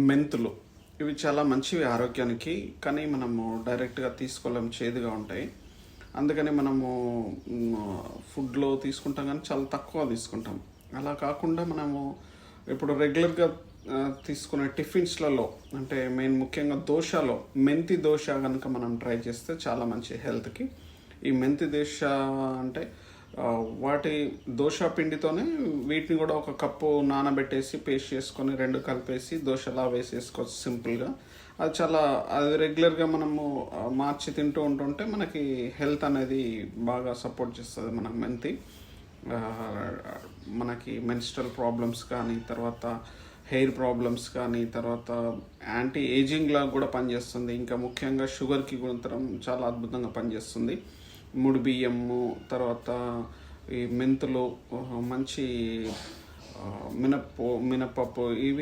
మెంతులు ఇవి చాలా మంచివి ఆరోగ్యానికి. కానీ మనము డైరెక్ట్గా తీసుకోలేం, చేదుగా ఉంటాయి. అందుకని మనము ఫుడ్లో తీసుకుంటాం కానీ చాలా తక్కువ తీసుకుంటాం. అలా కాకుండా మనము ఇప్పుడు రెగ్యులర్గా తీసుకునే టిఫిన్స్లలో, అంటే మెయిన్ ముఖ్యంగా దోశలో మెంతి దోశ కనుక మనం ట్రై చేస్తే చాలా మంచి హెల్త్కి. ఈ మెంతి దోశ అంటే వాటి దోశ పిండితోనే వీటిని కూడా ఒక కప్పు నానబెట్టేసి పేస్ట్ చేసుకొని రెండు కలిపేసి దోశలా వేసేసుకోవచ్చు సింపుల్గా. అది రెగ్యులర్గా మనము మార్చి తింటూ ఉంటుంటే మనకి హెల్త్ అనేది బాగా సపోర్ట్ చేస్తుంది. మనకు మెంతి మనకి మెన్స్ట్రల్ ప్రాబ్లమ్స్ కానీ, తర్వాత హెయిర్ ప్రాబ్లమ్స్ కానీ, తర్వాత యాంటీ ఏజింగ్ లాగా కూడా పనిచేస్తుంది. ఇంకా ముఖ్యంగా షుగర్కి కూడా చాలా అద్భుతంగా పనిచేస్తుంది. ముడి బియ్యము, తర్వాత ఈ మెంతులు, మంచి మినపప్పు ఇవి